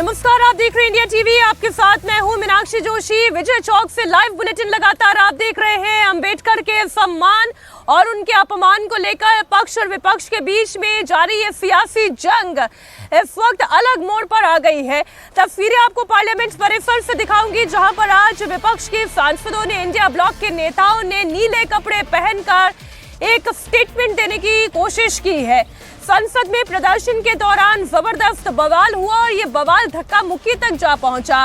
नमस्कार, आप देख रहे हैं इंडिया टीवी। आपके साथ मैं हूं मीनाक्षी जोशी। विजय चौक से लाइव बुलेटिन लगातार आप देख रहे हैं। अंबेडकर के सम्मान और उनके अपमान को लेकर पक्ष और विपक्ष के बीच में जारी ये सियासी जंग इस वक्त अलग मोड़ पर आ गई है। तस्वीरें आपको पार्लियामेंट परिसर से दिखाऊंगी, जहां पर आज विपक्ष के सांसदों ने, इंडिया ब्लॉक के नेताओं ने नीले कपड़े पहनकर एक स्टेटमेंट देने की कोशिश की है। संसद में प्रदर्शन के दौरान जबरदस्त बवाल हुआ और ये बवाल धक्का मुक्की तक जा पहुंचा।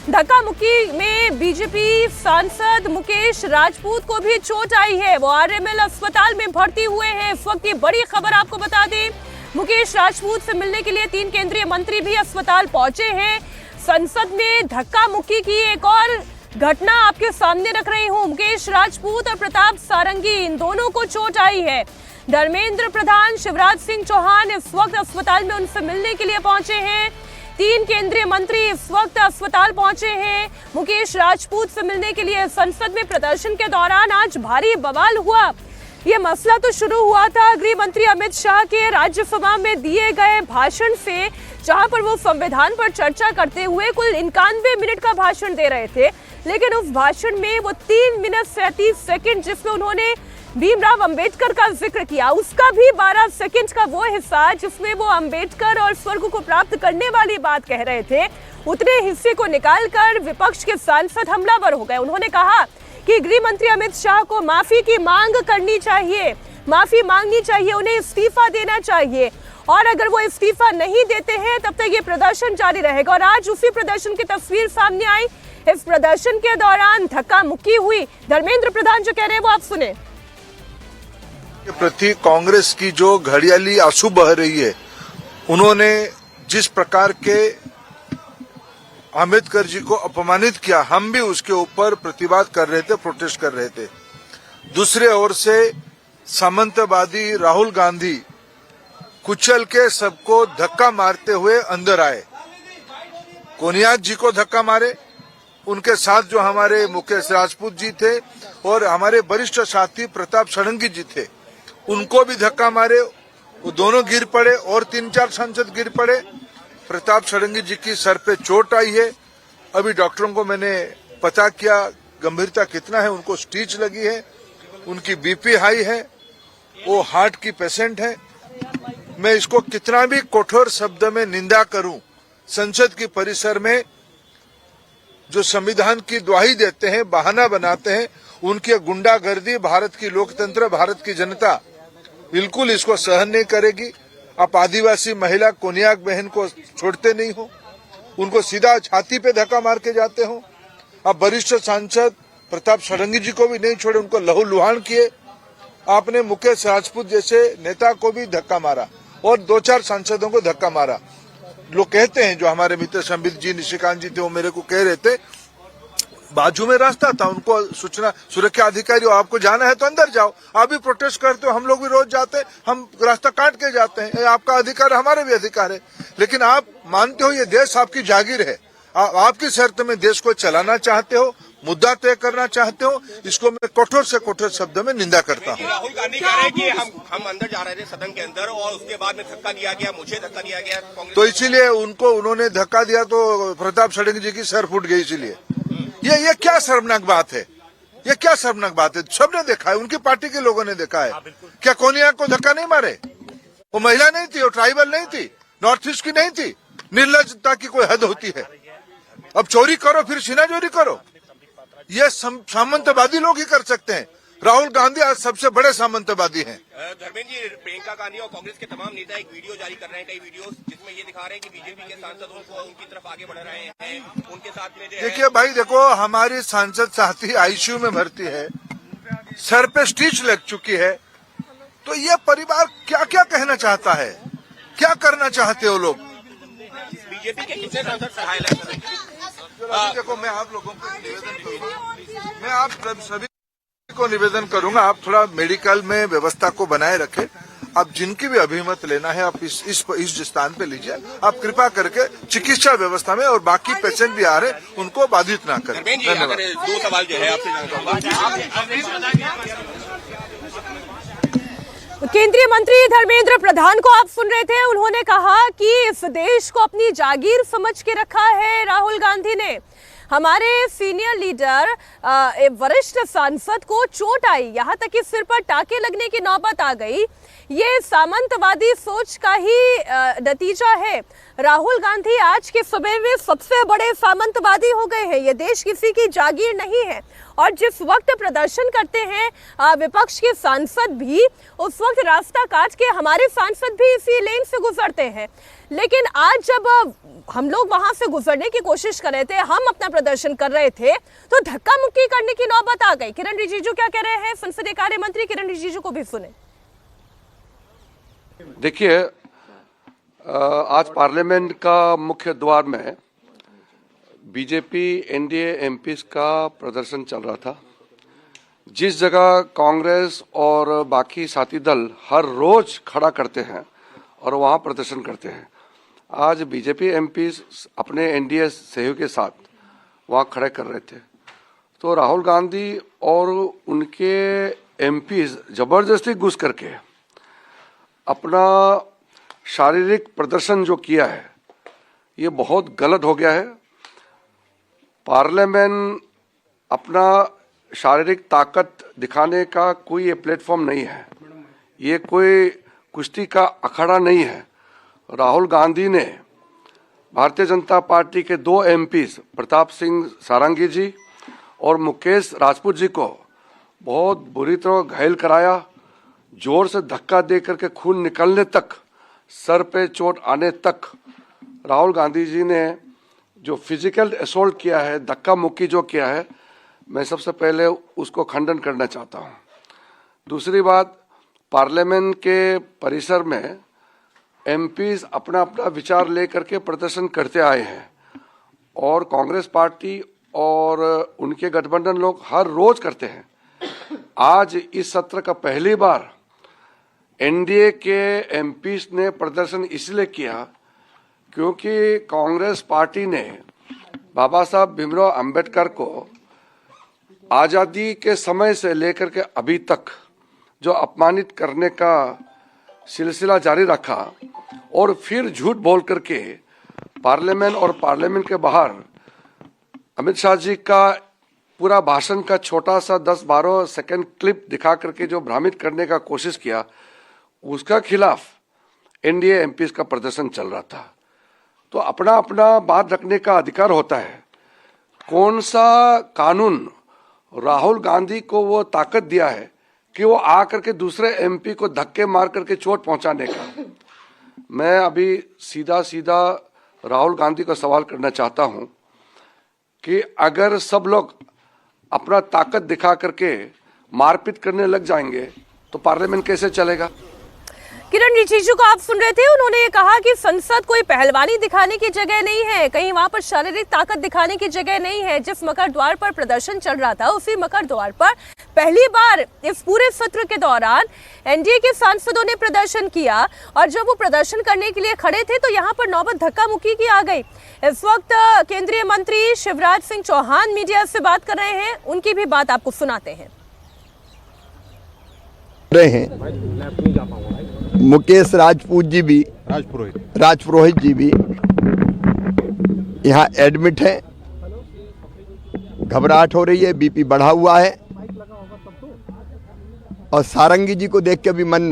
धक्का मुक्की में बीजेपी सांसद मुकेश राजपूत को भी चोट आई है। वो आरएमएल अस्पताल में भर्ती हुए हैं। इस वक्त की बड़ी खबर आपको बता दें, मुकेश राजपूत से मिलने के लिए 3 केंद्रीय मंत्री भी अस्पताल पहुंचे हैं। संसद में धक्का मुक्की की एक और घटना आपके सामने रख रही हूँ। मुकेश राजपूत और प्रताप सारंगी, इन दोनों को चोट आई है। धर्मेंद्र प्रधान, शिवराज सिंह चौहान इस वक्त अस्पताल में उनसे मिलने के लिए पहुंचे हैं। 3 केंद्रीय मंत्री इस वक्त अस्पताल पहुंचे हैं मुकेश राजपूत से मिलने के लिए। संसद में प्रदर्शन के दौरान आज भारी बवाल हुआ। ये मसला तो शुरू हुआ था गृह मंत्री अमित शाह के राज्यसभा में दिए गए भाषण से, जहां पर वो संविधान पर चर्चा करते हुए कुल 91 मिनट का भाषण दे रहे थे। लेकिन उस भाषण में वो 3 मिनट 37 सेकंड जिसमें उन्होंने भीमराव अंबेडकर का जिक्र किया, उसका भी 12 सेकंड का वो हिस्सा जिसमें वो अंबेडकर और स्वर्ग को प्राप्त करने वाली बात कह रहे थे, उतने हिस्से को निकालकर विपक्ष के सांसद हमलावर हो गए। उन्होंने कहा कि गृह मंत्री अमित शाह को माफी की मांग करनी चाहिए, माफी मांगनी चाहिए, उन्हें इस्तीफा देना चाहिए, और अगर वो इस्तीफा नहीं देते हैं तब तक ये प्रदर्शन जारी रहेगा। और आज उसी प्रदर्शन की तस्वीर सामने आई। इस प्रदर्शन के दौरान धक्का मुक्की हुई। धर्मेंद्र प्रधान जो कह रहे हैं वो आप सुने। के प्रति कांग्रेस की जो घड़ियाली आंसू बह रही है, उन्होंने जिस प्रकार के अम्बेडकर जी को अपमानित किया, हम भी उसके ऊपर प्रतिवाद कर रहे थे, प्रोटेस्ट कर रहे थे। दूसरे ओर से सामंतवादी राहुल गांधी कुचल के सबको धक्का मारते हुए अंदर आए। कोनियाक जी को धक्का मारे, उनके साथ जो हमारे मुकेश राजपूत जी थे और हमारे वरिष्ठ साथी प्रताप सारंगी जी थे, उनको भी धक्का मारे। वो दोनों गिर पड़े और 3-4 सांसद गिर पड़े। प्रताप सारंगी जी की सर पे चोट आई है। अभी डॉक्टरों को मैंने पता किया गंभीरता कितना है, उनको स्टिच लगी है, उनकी बीपी हाई है, वो हार्ट की पेशेंट है। मैं इसको कितना भी कठोर शब्द में निंदा करूं, संसद की परिसर में जो संविधान की दुहाई देते हैं, बहाना बनाते हैं, उनकी गुंडागर्दी भारत की लोकतंत्र, भारत की जनता बिल्कुल इसको सहन नहीं करेगी। आप आदिवासी महिला कोनियाक बहन को छोड़ते नहीं हो, उनको सीधा छाती पे धक्का मार के जाते हो। आप वरिष्ठ सांसद प्रताप सारंगी जी को भी नहीं छोड़े, उनको लहूलुहान किए। आपने मुकेश राजपूत जैसे नेता को भी धक्का मारा और 2-4 सांसदों को धक्का मारा। लोग कहते हैं, जो हमारे मित्र संबित जी, निशिकांत जी थे, वो मेरे को कह रहे थे, बाजू में रास्ता था, उनको सूचना सुरक्षा अधिकारी, आपको जाना है तो अंदर जाओ। आप भी प्रोटेस्ट करते हो, हम लोग भी रोज जाते हैं, हम रास्ता काट के जाते हैं, आपका अधिकार, हमारे भी अधिकार है। लेकिन आप मानते हो ये देश आपकी जागीर है, आपकी शर्त में देश को चलाना चाहते हो, मुद्दा तय करना चाहते हो, इसको मैं कठोर से कठोर शब्द में निंदा करता हूँ। राहुल गांधी कह रहे हैं कि हम अंदर जा रहे थे सदन के अंदर और उसके बाद में धक्का दिया गया, मुझे धक्का दिया गया, तो इसीलिए उन्होंने धक्का दिया तो प्रताप सारंगी जी की सर फूट गई। इसीलिए ये क्या शर्मनाक बात है, ये क्या शर्मनाक बात है। सबने देखा है, उनकी पार्टी के लोगों ने देखा है। क्या कोनियाक को धक्का नहीं मारे? वो महिला नहीं थी, वो ट्राइबल नहीं थी, नॉर्थ ईस्ट की नहीं थी। निर्लजता की कोई हद होती है। अब चोरी करो फिर सीना चोरी करो, ये सामंतवादी लोग ही कर सकते हैं। राहुल गांधी आज सबसे बड़े सामंतवादी हैं। धर्मेंद्र जी, प्रियंका गांधी और कांग्रेस के तमाम नेता एक वीडियो जारी कर रहे हैं, कई वीडियो जिसमें ये दिखा रहे हैं कि बीजेपी के सांसद उनको उनकी तरफ आगे बढ़ रहे हैं, उनके साथ में देखिए भाई, देखो हमारी सांसद साथी आईसीयू में भर्ती है, सर पे स्टिच लग चुकी है, तो ये परिवार क्या क्या कहना चाहता है, क्या करना चाहते हो लोग? बीजेपी के कितने सांसद सहायक? देखो, मैं आप लोगों को निवेदन करूंगा, मैं आप सभी को निवेदन करूंगा, आप थोड़ा मेडिकल में व्यवस्था को बनाए रखें। आप जिनकी भी अभिमत लेना है, आप इस स्थान पे लीजिए। आप कृपा करके चिकित्सा व्यवस्था में, और बाकी पेशेंट भी आ रहे, उनको बाधित ना करें। धन्यवाद। 2 सवाल जो है आपसे जानना चाहूंगा। केंद्रीय मंत्री धर्मेंद्र प्रधान को आप सुन रहे थे। उन्होंने कहा कि इस देश को अपनी जागीर समझ के रखा है राहुल गांधी ने। हमारे सीनियर लीडर वरिष्ठ सांसद को चोट आई, यहाँ तक कि सिर पर टाके लगने की नौबत आ गई। ये सामंतवादी सोच का ही नतीजा है। राहुल गांधी आज के समय में सबसे बड़े सामंतवादी हो गए हैं। ये देश किसी की जागीर नहीं है। और जिस वक्त प्रदर्शन करते हैं विपक्ष के सांसद भी, उस वक्त रास्ता काट के हमारे सांसद भी इसी लेन से गुजरते हैं। लेकिन आज जब हम लोग वहां से गुजरने की कोशिश कर रहे थे, हम अपना प्रदर्शन कर रहे थे, तो धक्का मुक्की करने की नौबत आ गई। किरण रिजिजू क्या कह रहे हैं? संसदीय कार्य मंत्री किरण रिजिजू को भी सुने। देखिए, आज पार्लियामेंट का मुख्य द्वार में बीजेपी एनडीए एमपीज का प्रदर्शन चल रहा था। जिस जगह कांग्रेस और बाकी साथी दल हर रोज खड़ा करते हैं और वहां प्रदर्शन करते हैं, आज बीजेपी एमपीज अपने एनडीए सहयोग के साथ वहां खड़े कर रहे थे। तो राहुल गांधी और उनके एमपीज जबरदस्ती घुस करके अपना शारीरिक प्रदर्शन जो किया है, ये बहुत गलत हो गया है। पार्लियामेंट अपना शारीरिक ताकत दिखाने का कोई ये प्लेटफॉर्म नहीं है, ये कोई कुश्ती का अखाड़ा नहीं है। राहुल गांधी ने भारतीय जनता पार्टी के 2 एमपीज प्रताप सिंह सारंगी जी और मुकेश राजपूत जी को बहुत बुरी तरह घायल कराया। जोर से धक्का दे करके खून निकलने तक, सर पे चोट आने तक राहुल गांधी जी ने जो फिजिकल असॉल्ट किया है, धक्का मुक्की जो किया है, मैं सबसे पहले उसको खंडन करना चाहता हूँ। दूसरी बात, पार्लियामेंट के परिसर में एमपीज अपना अपना विचार लेकर के प्रदर्शन करते आए हैं और कांग्रेस पार्टी और उनके गठबंधन लोग हर रोज करते हैं। आज इस सत्र का पहली बार एनडीए के एमपीज ने प्रदर्शन इसलिए किया क्योंकि कांग्रेस पार्टी ने बाबा साहब भीमराव अंबेडकर को आज़ादी के समय से लेकर के अभी तक जो अपमानित करने का सिलसिला जारी रखा और फिर झूठ बोल करके पार्लियामेंट और पार्लियामेंट के बाहर अमित शाह जी का पूरा भाषण का छोटा सा 10-12 सेकंड क्लिप दिखा करके जो भ्रमित करने का कोशिश किया, उसका खिलाफ एनडीए एमपीज का प्रदर्शन चल रहा था। तो अपना अपना बात रखने का अधिकार होता है। कौन सा कानून राहुल गांधी को वो ताकत दिया है कि वो आकर के दूसरे एमपी को धक्के मार करके चोट पहुंचाने का? मैं अभी सीधा सीधा राहुल गांधी को सवाल करना चाहता हूं कि अगर सब लोग अपना ताकत दिखा करके मारपीट करने लग जाएंगे तो पार्लियामेंट कैसे चलेगा? किरण रिजिजू को आप सुन रहे थे। उन्होंने ये कहा कि संसद कोई पहलवानी दिखाने की जगह नहीं है, कहीं वहां पर शारीरिक ताकत दिखाने की जगह नहीं है। जिस मकर द्वार पर प्रदर्शन चल रहा था, उसी मकर द्वार पर पहली बार इस पूरे सत्र के दौरान एनडीए के सांसदों ने प्रदर्शन किया और जब वो प्रदर्शन करने के लिए खड़े थे तो यहाँ पर नौबत धक्का मुक्की की आ गई। इस वक्त केंद्रीय मंत्री शिवराज सिंह चौहान मीडिया से बात कर रहे हैं, उनकी भी बात आपको सुनाते हैं। मुकेश राजपूत जी भी, राजपुरोहित जी भी यहाँ एडमिट है। घबराहट हो रही है, बीपी बढ़ा हुआ है और सारंगी जी को देख के भी मन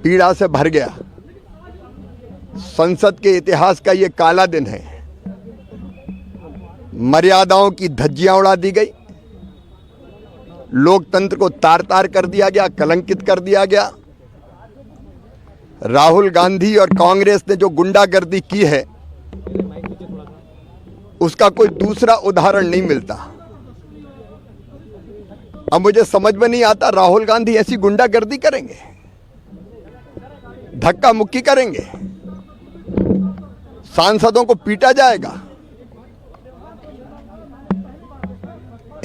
पीड़ा से भर गया। संसद के इतिहास का ये काला दिन है। मर्यादाओं की धज्जियां उड़ा दी गई, लोकतंत्र को तार तार कर दिया गया, कलंकित कर दिया गया। राहुल गांधी और कांग्रेस ने जो गुंडागर्दी की है, उसका कोई दूसरा उदाहरण नहीं मिलता। अब मुझे समझ में नहीं आता, राहुल गांधी ऐसी गुंडागर्दी करेंगे, धक्का मुक्की करेंगे, सांसदों को पीटा जाएगा?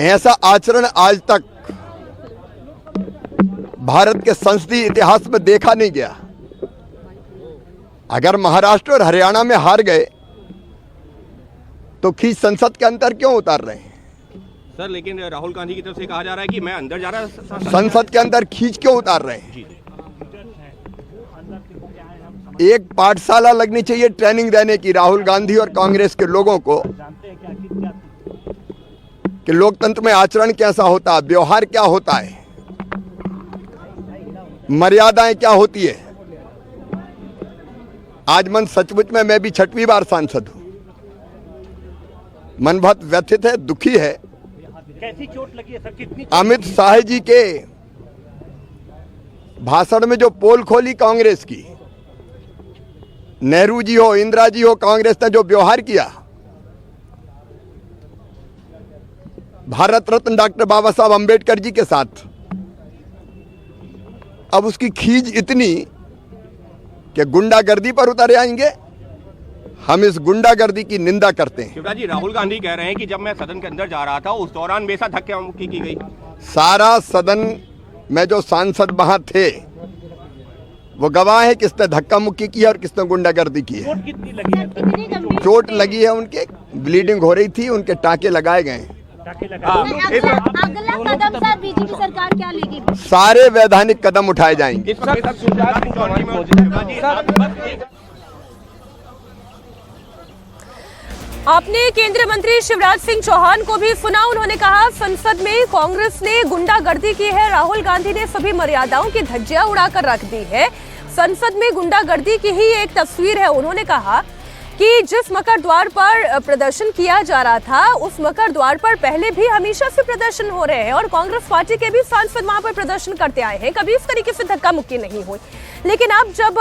ऐसा आचरण आज तक भारत के संसदीय इतिहास में देखा नहीं गया। अगर महाराष्ट्र और हरियाणा में हार गए तो खींच संसद के अंदर क्यों उतार रहे हैं? सर लेकिन राहुल गांधी की तरफ से कहा जा रहा है कि मैं अंदर जा रहा संसद के अंदर खींच क्यों उतार रहे हैं? एक पाठशाला लगनी चाहिए ट्रेनिंग देने की राहुल गांधी और कांग्रेस के लोगों को कि लोकतंत्र में आचरण कैसा होता है, व्यवहार क्या होता है, मर्यादाएं क्या होती है। आज मन सचमुच में मैं भी 6वीं बार सांसद हूं। मन बहुत व्यथित है, दुखी है। कैसी चोट लगी है सर? कितनी? अमित शाह जी के भाषण में जो पोल खोली कांग्रेस की, नेहरू जी हो, इंदिरा जी हो, कांग्रेस ने जो व्यवहार किया, भारत रत्न डॉक्टर बाबा साहब अंबेडकर जी के साथ, अब उसकी खींच इतनी कि गुंडागर्दी पर उतर आएंगे। हम इस गुंडागर्दी की निंदा करते हैं। शिवराज जी, राहुल गांधी कह रहे हैं कि जब मैं सदन के अंदर जा रहा था उस दौरान मेरे साथ धक्का मुक्की की गई। सारा सदन में जो सांसद वहां थे वो गवाह है किसने धक्का मुक्की की और किसने गुंडागर्दी की है। चोट कितनी लगी है? चोट लगी है, उनके ब्लीडिंग हो रही थी, उनके टाके लगाए गए। टाके लगा। अगला कदम सर बीजेपी सरकार क्या लेगी? सारे वैधानिक कदम उठाए जाएंगे। आपने केंद्रीय मंत्री शिवराज सिंह चौहान को भी सुना। उन्होंने कहा संसद में कांग्रेस ने गुंडागर्दी की है, राहुल गांधी ने सभी मर्यादाओं की धज्जियां उड़ाकर रख दी है। संसद में गुंडागर्दी की ही एक तस्वीर है। उन्होंने कहा कि जिस मकर द्वार पर प्रदर्शन किया जा रहा था उस मकर द्वार पर पहले भी हमेशा से प्रदर्शन हो रहे हैं और कांग्रेस पार्टी के भी सांसद वहां पर प्रदर्शन करते आए हैं, कभी इस तरीके से धक्का मुक्की नहीं हुई। लेकिन अब जब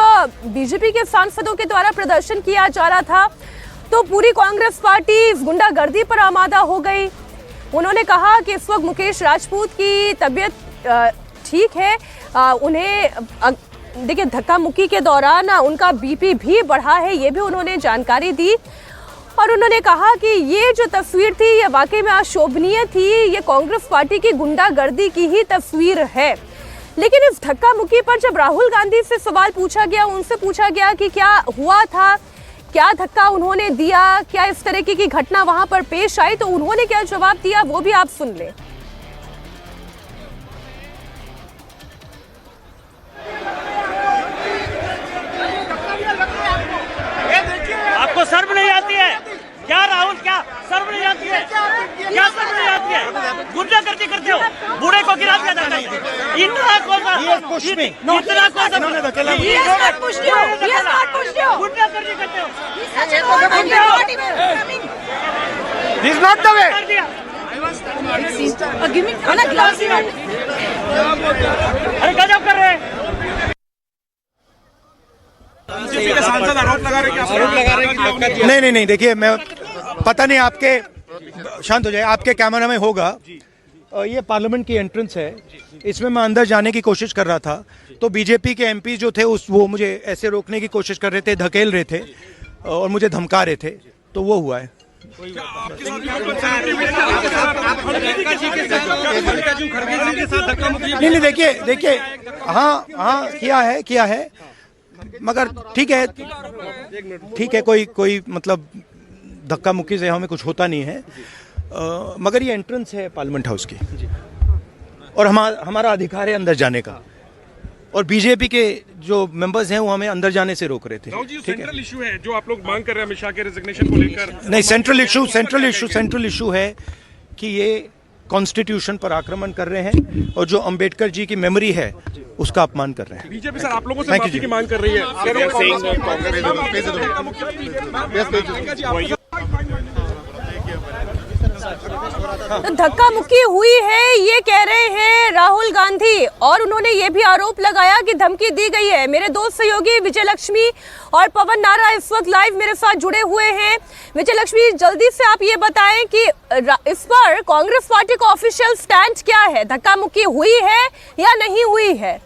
बीजेपी के सांसदों के द्वारा प्रदर्शन किया जा रहा था तो पूरी कांग्रेस पार्टी इस गुंडागर्दी पर आमादा हो गई। उन्होंने कहा कि इस वक्त मुकेश राजपूत की तबीयत ठीक है, उन्हें देखिए धक्का मुक्की के दौरान उनका बीपी भी बढ़ा है, ये भी उन्होंने जानकारी दी। और उन्होंने कहा कि ये जो तस्वीर थी ये वाकई में अशोभनीय थी, ये कांग्रेस पार्टी की गुंडागर्दी की ही तस्वीर है। लेकिन इस धक्का मुक्की पर जब राहुल गांधी से सवाल पूछा गया, उनसे पूछा गया कि क्या हुआ था, क्या धक्का उन्होंने दिया, क्या इस तरह की घटना वहां पर पेश आई, तो उन्होंने क्या जवाब दिया वो भी आप सुन लें। आपको शर्म नहीं आती है क्या राहुल? क्या शर्म नहीं आती है? क्या शर्म नहीं आती है? गुंडागर्दी करते हो, बूढ़े को गिरा दिया जाता है। इतना कौन सा गुंडागर्दी करते हो? This is not the way. अरे गजब कर रहे हैं। सांसद आरोप लगा रहे हैं। नहीं, देखिए मैं पता नहीं आपके, शांत हो जाए, आपके कैमरा में होगा। ये पार्लियामेंट की एंट्रेंस है, इसमें मैं अंदर जाने की कोशिश कर रहा था तो बीजेपी के एमपी जो थे वो मुझे ऐसे रोकने की कोशिश कर रहे थे, धकेल रहे थे और मुझे धमका रहे थे, तो वो हुआ है। नहीं, देखिए हाँ किया है मगर ठीक है, कोई मतलब धक्का मुक्की से हमें कुछ होता नहीं है, मगर ये एंट्रेंस है पार्लियामेंट हाउस की और हमारा अधिकार है अंदर जाने का, और बीजेपी के जो मेंबर्स हैं वो हमें अंदर जाने से रोक रहे थे। सेंट्रल इशू है जो आप लोग मांग कर रहे हैं अमित शाह के रेजिग्नेशन को लेकर। नहीं, सेंट्रल इशू है कि ये कॉन्स्टिट्यूशन पर आक्रमण कर रहे हैं और जो अंबेडकर जी की मेमोरी है उसका अपमान कर रहे हैं। बीजेपी सर आप लोगों से माफी की मांग कर रही है। धक्का मुक्की हुई है ये कह रहे हैं राहुल गांधी, और उन्होंने ये भी आरोप लगाया कि धमकी दी गई है। मेरे दो सहयोगी विजय लक्ष्मी और पवन नारा इस वक्त लाइव मेरे साथ जुड़े हुए हैं। विजय लक्ष्मी, जल्दी से आप ये बताएं कि इस पर कांग्रेस पार्टी का ऑफिशियल स्टैंड क्या है, धक्का मुक्की हुई है या नहीं हुई है?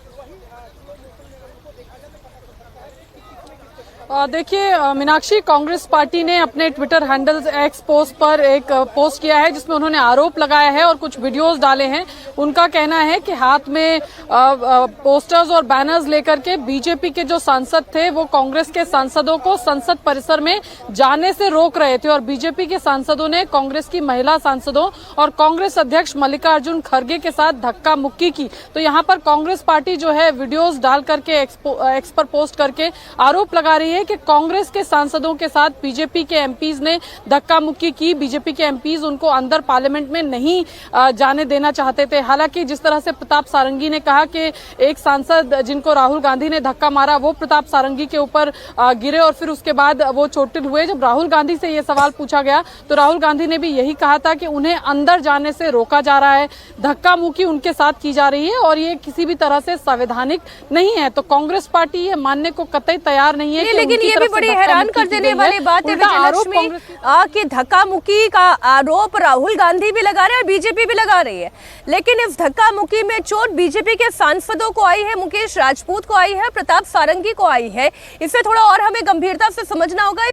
देखिए मीनाक्षी, कांग्रेस पार्टी ने अपने ट्विटर हैंडल एक्स पोस्ट पर एक पोस्ट किया है जिसमें उन्होंने आरोप लगाया है और कुछ वीडियोस डाले हैं। उनका कहना है कि हाथ में पोस्टर्स और बैनर्स लेकर के बीजेपी के जो सांसद थे वो कांग्रेस के सांसदों को संसद परिसर में जाने से रोक रहे थे और बीजेपी के सांसदों ने कांग्रेस की महिला सांसदों और कांग्रेस अध्यक्ष मल्लिकार्जुन खड़गे के साथ धक्का मुक्की की। तो यहाँ पर कांग्रेस पार्टी जो है वीडियोस डाल करके एक्स पर पोस्ट करके आरोप लगा रही है कि कांग्रेस के सांसदों के साथ बीजेपी के एमपीज ने धक्का मुक्की की। बीजेपी के एमपीज उनको अंदर पार्लियामेंट में नहीं जाने देना चाहते थे। हालांकि जिस तरह से प्रताप सारंगी ने कहा कि एक सांसद जिनको राहुल गांधी ने धक्का मारा वो प्रताप सारंगी के ऊपर गिरे और फिर उसके बाद वो चोटिल हुए। जब राहुल गांधी से ये सवाल पूछा गया तो राहुल गांधी ने भी यही कहा था कि उन्हें अंदर जाने से रोका जा रहा है, धक्का मुक्की उनके साथ की जा रही है और ये किसी भी तरह से संवैधानिक नहीं है। तो कांग्रेस पार्टी ये मानने को कतई तैयार नहीं है। लेकिन ये भी बड़ी हैरान कर देने वाली बात है विजयलक्ष्मी कि धक्का मुक्की का आरोप राहुल गांधी भी लगा रहे हैं और बीजेपी भी लगा रही है, लेकिन इस धक्का मुक्की में चोट बीजेपी के सांसदों को आई है, मुकेश राजपूत को आई है, प्रताप सारंगी को आई है। इसे थोड़ा और हमें गंभीरता से समझना होगा।